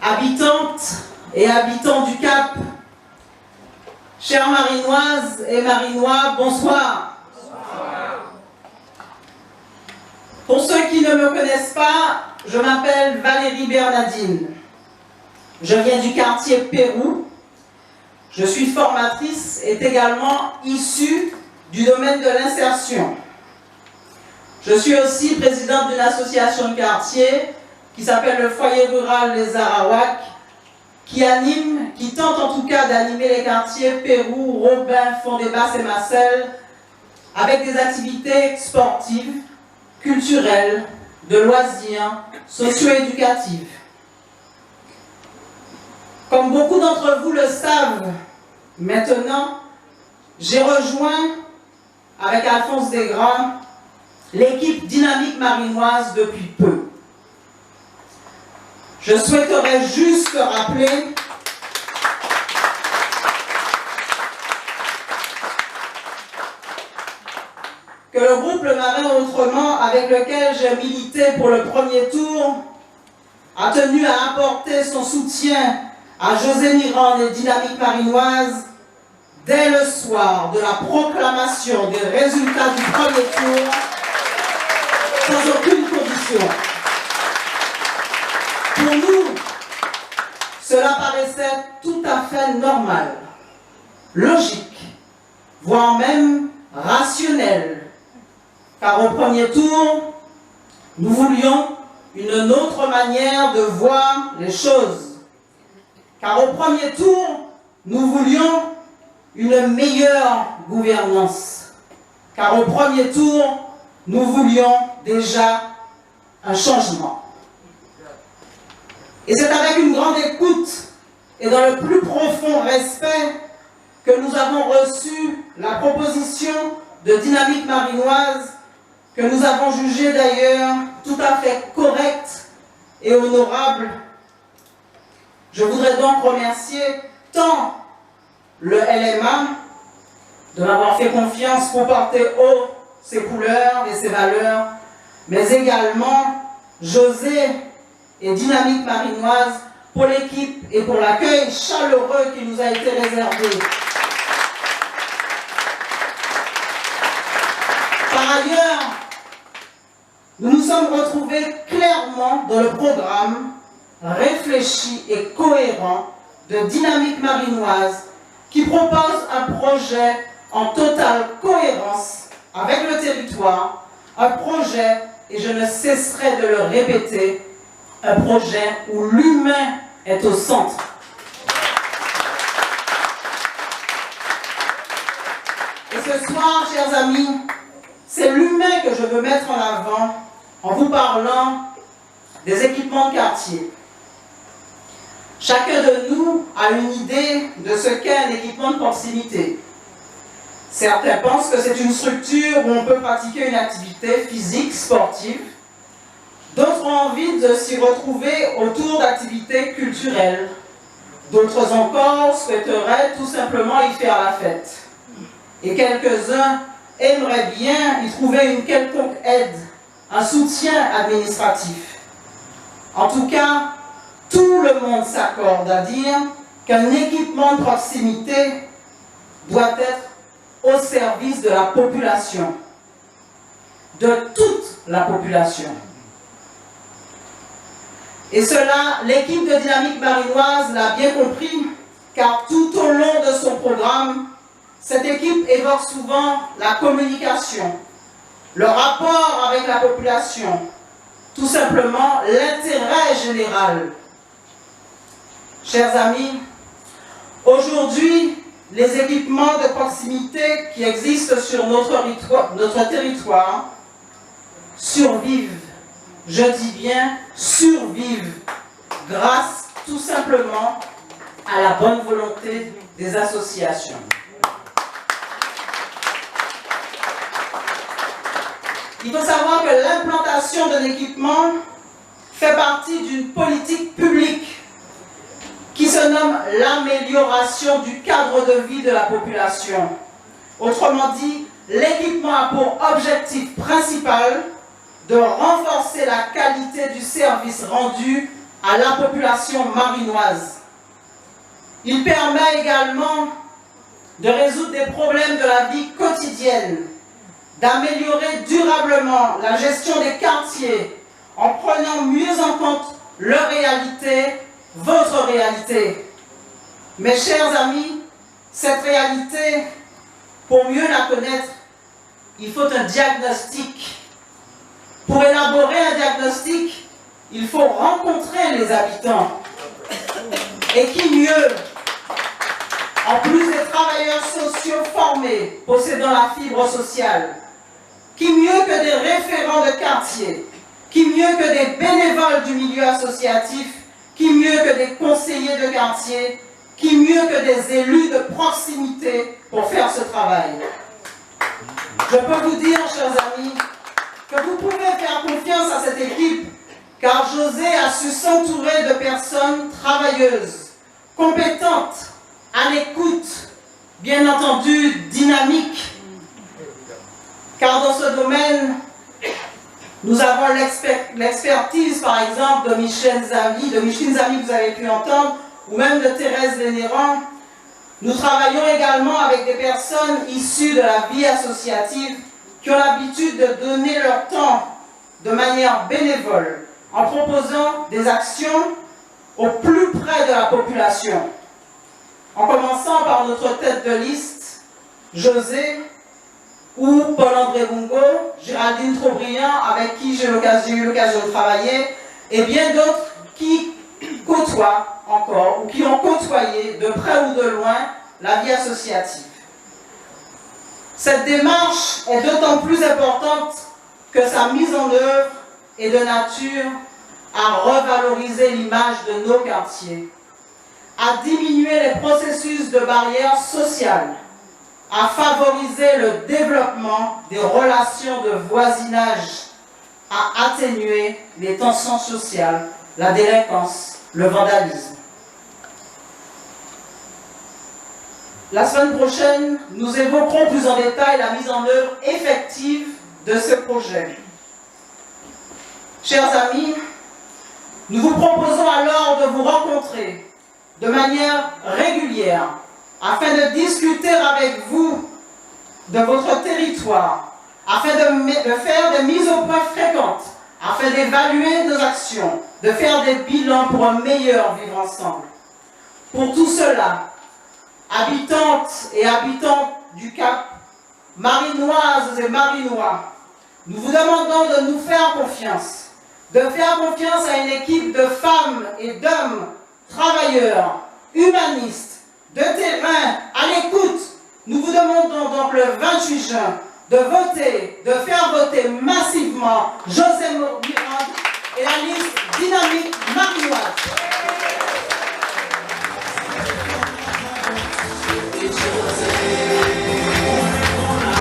Habitantes et habitants du Cap, chères Marinoises et Marinois, bonsoir. Pour ceux qui ne me connaissent pas, je m'appelle Valérie Bernadine. Je viens du quartier Pérou. Je suis formatrice et également issue du domaine de l'insertion. Je suis aussi présidente d'une association de quartier qui s'appelle le Foyer Rural Les Arawaks, qui tente en tout cas d'animer les quartiers Pérou, Robin, Fond-des-Basses et Marcel avec des activités sportives, culturelles, de loisirs, socio-éducatives. Comme beaucoup d'entre vous le savent maintenant, j'ai rejoint avec Alphonse Desgrands l'équipe dynamique marinoise depuis peu. Je souhaiterais juste rappeler que le groupe Le Marin Autrement, avec lequel j'ai milité pour le premier tour, a tenu à apporter son soutien à José Mirande et Dynamique Marinoise dès le soir de la proclamation des résultats du premier tour, sans aucune condition. Pour nous, cela paraissait tout à fait normal, logique, voire même rationnel, car au premier tour, nous voulions une autre manière de voir les choses. Car au premier tour, nous voulions une meilleure gouvernance. Car au premier tour, nous voulions déjà un changement. Et c'est avec une grande écoute et dans le plus profond respect que nous avons reçu la proposition de Dynamique Marinoise, que nous avons jugée d'ailleurs tout à fait correcte et honorable. Je voudrais donc remercier tant le LMA de m'avoir fait confiance pour porter haut ses couleurs et ses valeurs, mais également José et Dynamique Marinoise pour l'équipe et pour l'accueil chaleureux qui nous a été réservé. Par ailleurs, nous nous sommes retrouvés clairement dans le programme réfléchi et cohérent de Dynamique Marinoise qui propose un projet en totale cohérence avec le territoire, un projet, et je ne cesserai de le répéter, un projet où l'humain est au centre. Et ce soir, chers amis, c'est l'humain que je veux mettre en avant en vous parlant des équipements de quartier. Chacun de nous a une idée de ce qu'est un équipement de proximité. Certains pensent que c'est une structure où on peut pratiquer une activité physique, sportive. D'autres ont envie de s'y retrouver autour d'activités culturelles. D'autres encore souhaiteraient tout simplement y faire la fête. Et quelques-uns aimeraient bien y trouver une quelconque aide, un soutien administratif. En tout cas, tout le monde s'accorde à dire qu'un équipement de proximité doit être au service de la population, de toute la population. Et cela, l'équipe de Dynamique Marinoise l'a bien compris, car tout au long de son programme, cette équipe évoque souvent la communication, le rapport avec la population, tout simplement l'intérêt général. Chers amis, aujourd'hui, les équipements de proximité qui existent sur notre territoire survivent, je dis bien survivent, grâce tout simplement à la bonne volonté des associations. Il faut savoir que l'implantation d'un équipement fait partie d'une politique publique qui se nomme l'amélioration du cadre de vie de la population. Autrement dit, l'équipement équipement a pour objectif principal de renforcer la qualité du service rendu à la population marinoise. Il permet également de résoudre des problèmes de la vie quotidienne, d'améliorer durablement la gestion des quartiers en prenant mieux en compte leur réalité, votre réalité. Mes chers amis, cette réalité, pour mieux la connaître, il faut un diagnostic. Pour élaborer un diagnostic, il faut rencontrer les habitants. Et qui mieux, en plus des travailleurs sociaux formés, possédant la fibre sociale, qui mieux que des référents de quartier, qui mieux que des bénévoles du milieu associatif, qui mieux que des conseillers de quartier, qui mieux que des élus de proximité pour faire ce travail. Je peux vous dire, chers amis, que vous pouvez faire confiance à cette équipe, car José a su s'entourer de personnes travailleuses, compétentes, à l'écoute, bien entendu dynamiques. Car dans ce domaine, nous avons l'expertise, par exemple, de Micheline Zami, que vous avez pu entendre, ou même de Thérèse Vénérand. Nous travaillons également avec des personnes issues de la vie associative qui ont l'habitude de donner leur temps de manière bénévole, en proposant des actions au plus près de la population. En commençant par notre tête de liste, José, ou Paul-André Bungo, Géraldine Trobriand, avec qui j'ai eu l'occasion de travailler, et bien d'autres qui côtoient encore, ou qui ont côtoyé de près ou de loin la vie associative. Cette démarche est d'autant plus importante que sa mise en œuvre est de nature à revaloriser l'image de nos quartiers, à diminuer les processus de barrières sociales, à favoriser le développement des relations de voisinage, à atténuer les tensions sociales, la délinquance, le vandalisme. La semaine prochaine, nous évoquerons plus en détail la mise en œuvre effective de ce projet. Chers amis, nous vous proposons alors de vous rencontrer de manière régulière afin de discuter avec vous de votre territoire, afin de faire des mises au point fréquentes, afin d'évaluer nos actions, de faire des bilans pour un meilleur vivre ensemble. Pour tout cela, habitantes et habitants du Cap, marinoises et marinois, nous vous demandons de nous faire confiance, à une équipe de femmes et d'hommes travailleurs, humanistes, de terrain, à l'écoute. Nous vous demandons donc le 28 juin de voter, de faire voter massivement José Mirande et la liste dynamique marinoise.